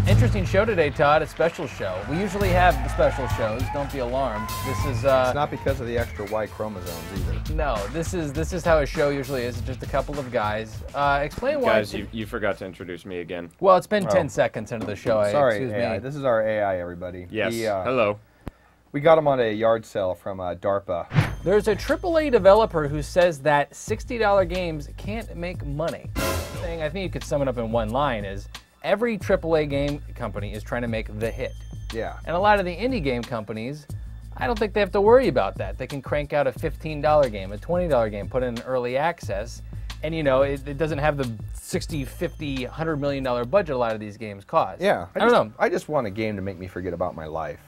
Interesting show today, Todd. A special show. We usually have the special shows. Don't be alarmed. This is. It's not because of the extra Y chromosomes either. No, this is how a show usually is. It's just a couple of guys. Explain why. Guys, you forgot to introduce me again. Well, it's been 10 seconds into the show. Sorry, excuse AI. me. This is our AI, everybody. Yes. Hello. We got him on a yard sale from DARPA. There's a AAA developer who says that $60 games can't make money. I think you could sum it up in one line is every AAA game company is trying to make the hit. Yeah. And a lot of the indie game companies, I don't think they have to worry about that. They can crank out a $15 game, a $20 game, put in early access, and you know, it doesn't have the 60, 50, $100 million budget a lot of these games cost. Yeah. I don't know. I just want a game to make me forget about my life.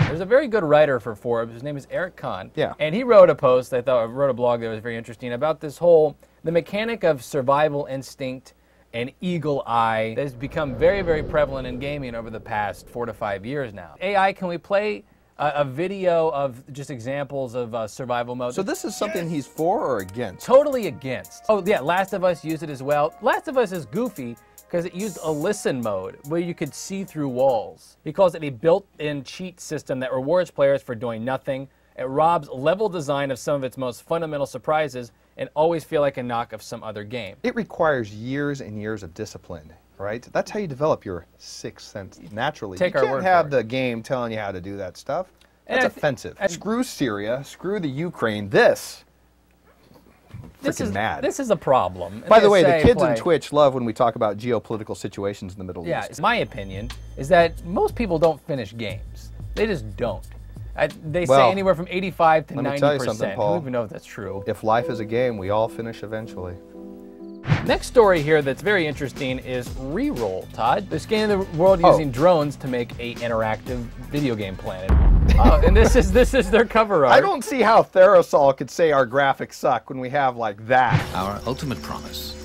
There's a very good writer for Forbes. His name is Eric Kahn. Yeah. And he wrote a post, wrote a blog that was very interesting about this the mechanic of survival instinct and eagle eye that has become very, very prevalent in gaming over the past 4 to 5 years now. AI, can we play a video of just examples of survival mode? So this is something he's for or against? Totally against. Oh yeah, Last of Us used it as well. Last of Us is goofy because it used a listen mode where you could see through walls. He calls it a built-in cheat system that rewards players for doing nothing. It robs level design of some of its most fundamental surprises and always feel like a knock of some other game. It requires years and years of discipline, right? That's how you develop your sixth sense naturally. Take you our can't word have for it. the game telling you how to do that stuff. And That's offensive. Screw Syria, screw the Ukraine, this is mad. This is a problem. And By the way, the say, kids on Twitch love when we talk about geopolitical situations in the Middle Yeah, East. my opinion is that most people don't finish games. They just don't. They say Well, anywhere from 85 to let 90%. me tell you something, Paul. I don't even know if that's true. If life is a game, we all finish eventually. Next story here that's very interesting is Reroll, Todd. They're scanning the world using drones to make a interactive video game planet. And this is their cover art. I don't see how Therosol could say our graphics suck when we have like that. Our ultimate promise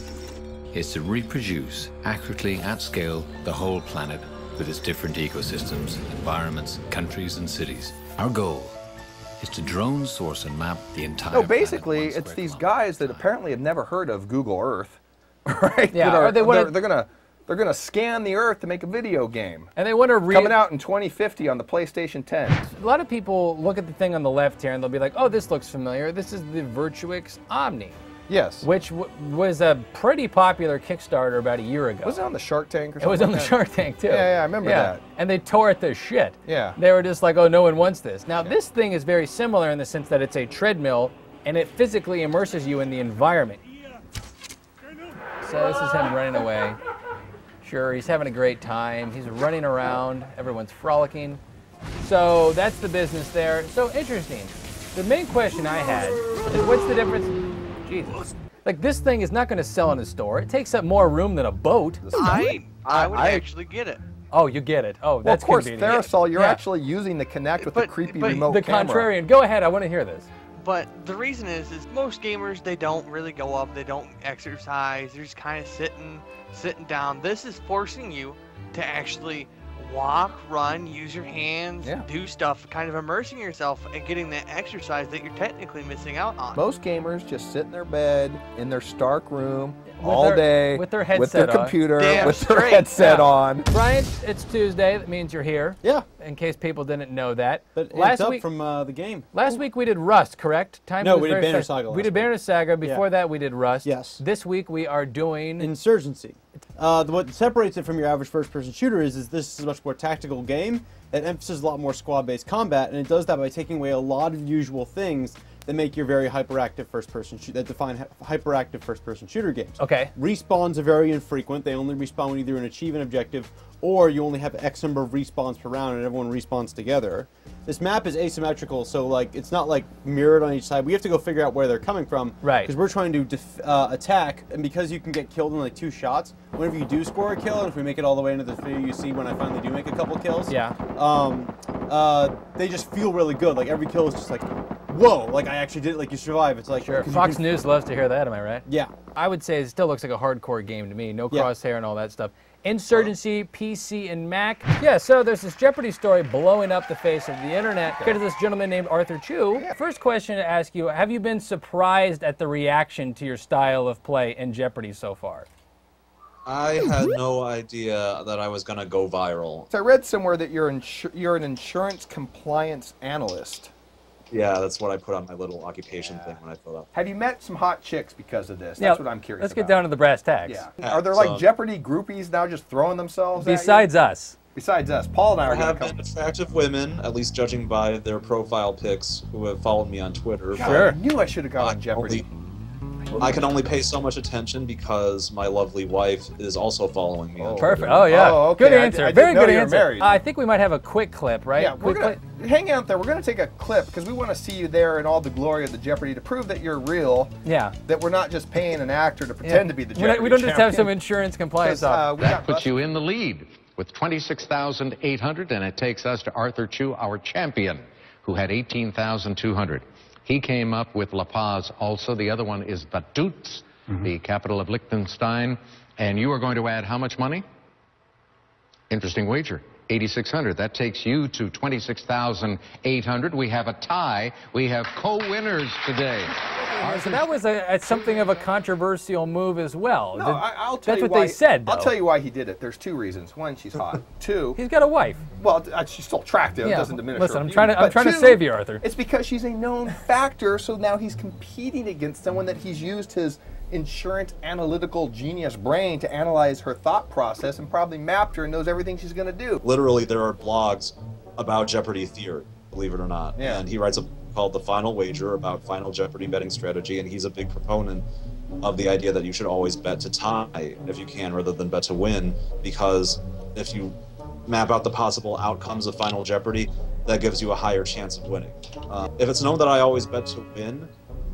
is to reproduce accurately at scale the whole planet with its different ecosystems, environments, countries, and cities. Our goal is to drone source and map the entire No, planet basically, 1 it's square these kilometer guys that apparently have never heard of Google Earth, right? Yeah, That are, or they wanna- they're gonna scan the Earth to make a video game. And they want to Coming out in 2050 on the PlayStation 10. A lot of people look at the thing on the left here and they'll be like, oh, this looks familiar. This is the Virtuix Omni. Yes. Which was a pretty popular Kickstarter about a year ago. Was it on the Shark Tank or something? It was on the like that? Shark Tank too. Yeah, I remember that. And they tore it to shit. Yeah. They were just like, oh, no one wants this. Now, this thing is very similar in the sense that it's a treadmill and it physically immerses you in the environment. So this is him running away. Sure, he's having a great time. He's running around. Everyone's frolicking. So that's the business there. So interesting. The main question I had is what's the difference? Jesus. Like, this thing is not going to sell in a store. It takes up more room than a boat. I would actually get it. Oh, you get it. Oh, Well, that's of course, convenient. Therosol, you're Yeah. actually using the Kinect with the creepy remote The camera. contrarian. Go ahead. I want to hear this. But the reason is most gamers, they don't really go up, they don't exercise, they're just kind of sitting down. This is forcing you to actually walk, run, use your hands, do stuff, kind of immersing yourself and getting that exercise that you're technically missing out on. Most gamers just sit in their bed, in their stark room, all day, with their headset with their on. computer, Damn with their straight. headset Yeah. on. Brian, it's Tuesday. That means you're here. Yeah. In case people didn't know that. But last up week from the game. Last week we did Rust, correct? No, was we did very Banner fast. Saga We last did Banner week. Saga. Before Yeah. that we did Rust. Yes. This week we are doing Insurgency. What separates it from your average first-person shooter is this is a much more tactical game. It emphasizes a lot more squad-based combat, and it does that by taking away a lot of usual things that make your very hyperactive first-person that define hyperactive first-person shooter games. Okay. Respawns are very infrequent. They only respawn when either an achieve an objective or you only have X number of respawns per round and everyone respawns together. This map is asymmetrical, so like it's not like mirrored on each side. We have to go figure out where they're coming from. Right. Because we're trying to attack, and because you can get killed in like 2 shots, whenever you do score a kill, and if we make it all the way into the video, you see when I finally do make a couple kills. Yeah. They just feel really good. Like every kill is just like, whoa! Like I actually did it. Like you survive. It's like Sure. 'cause you Fox can- News loves to hear that, am I right? Yeah. I would say it still looks like a hardcore game to me. No Yeah. crosshair and all that stuff. Insurgency, PC, and Mac. Yeah, so there's this Jeopardy story blowing up the face of the internet. Go to this gentleman named Arthur Chu. First question to ask you, have you been surprised at the reaction to your style of play in Jeopardy so far? I had no idea that I was going to go viral. So I read somewhere that you're an insurance compliance analyst. Yeah, that's what I put on my little occupation thing when I filled out. Have you met some hot chicks because of this? That's what I'm curious Let's about. get down to the brass tacks. Yeah. Are there like Jeopardy groupies now just throwing themselves Besides us. Besides us. Paul and I are There have going to been attractive women, at least judging by their profile pics, who have followed me on Twitter. Sure. I knew I should have gone on Jeopardy. I can only pay so much attention because my lovely wife is also following me on Twitter. Perfect. Oh, yeah. Oh, okay. Good answer. I Very didn't know good you were answer. married. I think we might have a quick clip, right? Yeah, we're going to hang out there. We're going to take a clip because we want to see you there in all the glory of the Jeopardy to prove that you're real. Yeah. That we're not just paying an actor to pretend to be the Jeopardy We don't just have some champion. insurance compliance That puts you in the lead with 26,800, and it takes us to Arthur Chu, our champion, who had 18,200. He came up with La Paz also. The other one is Vaduz, the capital of Liechtenstein. And you are going to add how much money? Interesting wager. 8,600. That takes you to 26,800. We have a tie. We have co-winners today. So that was something of a controversial move as well. No, I'll tell That's you what they said, though. I'll tell you why he did it. There's two reasons. One, she's hot. Two, he's got a wife. Well, she's still attractive. Yeah. It doesn't diminish Listen, her I'm beauty. trying to Two, save you, Arthur. It's because she's a known factor, so now he's competing against someone that he's used his insurance analytical genius brain to analyze her thought process and probably mapped her and knows everything she's going to do. Literally, there are blogs about Jeopardy theory, believe it or not. Yeah. And he writes a book called The Final Wager about Final Jeopardy betting strategy, and he's a big proponent of the idea that you should always bet to tie if you can rather than bet to win, because if you map out the possible outcomes of Final Jeopardy, that gives you a higher chance of winning. If it's known that I always bet to win,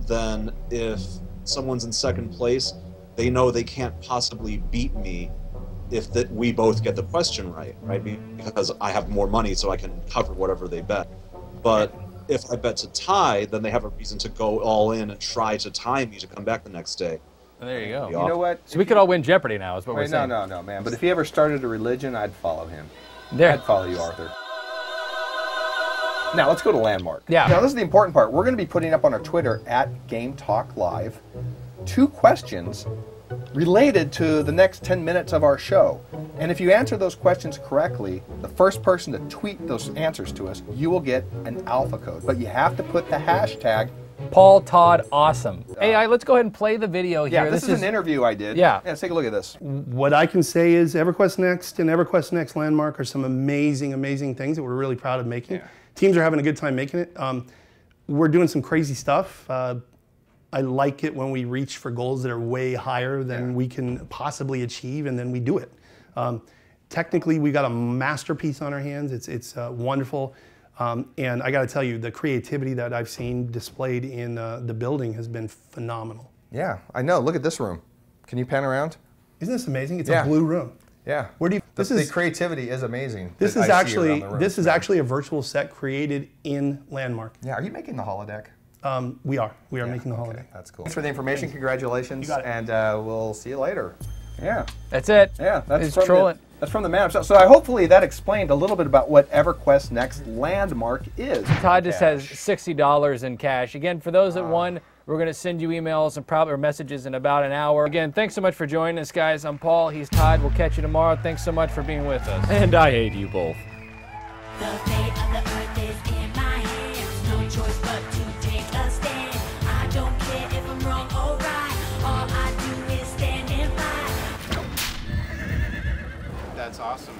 then if someone's in second place, they know they can't possibly beat me if we both get the question right? Because I have more money, so I can cover whatever they bet. But if I bet to tie, then they have a reason to go all in and try to tie me to come back the next day. There you go. You know what? So we could all win Jeopardy now, is what we're saying. No, man. But if he ever started a religion, I'd follow him. There. I'd follow you, Arthur. Now, let's go to Landmark. Yeah. Now, this is the important part. We're going to be putting up on our Twitter, @GameTalk Live, 2 questions related to the next 10 minutes of our show. And if you answer those questions correctly, the first person to tweet those answers to us, you will get an alpha code. But you have to put the hashtag Paul Todd Awesome. AI, let's go ahead and play the video here. Yeah, this is an interview I did. Yeah. Let's take a look at this. What I can say is Everquest Next and Everquest Next Landmark are some amazing, amazing things that we're really proud of making. Yeah. Teams are having a good time making it. We're doing some crazy stuff. I like it when we reach for goals that are way higher than we can possibly achieve, and then we do it. Technically, we got a masterpiece on our hands. It's wonderful. And I got to tell you, the creativity that I've seen displayed in the building has been phenomenal. Yeah, I know. Look at this room. Can you pan around? Isn't this amazing? It's a blue room. Yeah. Where do you? The creativity is amazing. This that is I see around actually the room. this is actually a virtual set created in Landmark. Yeah. Are you making the holodeck? We are making the holodeck. That's cool. Thanks for the information. Congratulations. You got it. And we'll see you later. Yeah. That's it. Yeah. That's He's from trolling. That's from the man himself. So hopefully that explained a little bit about what EverQuest Next Landmark is. Todd just has $60 in cash. Again, for those that won, we're going to send you emails and or messages in about an hour. Again, thanks so much for joining us, guys. I'm Paul. He's Todd. We'll catch you tomorrow. Thanks so much for being with us. And I hate you both. The fate of the earth is in my hands. No choice but to take a stand. I don't care if I'm wrong or right. All I do is stand and fight. That's awesome.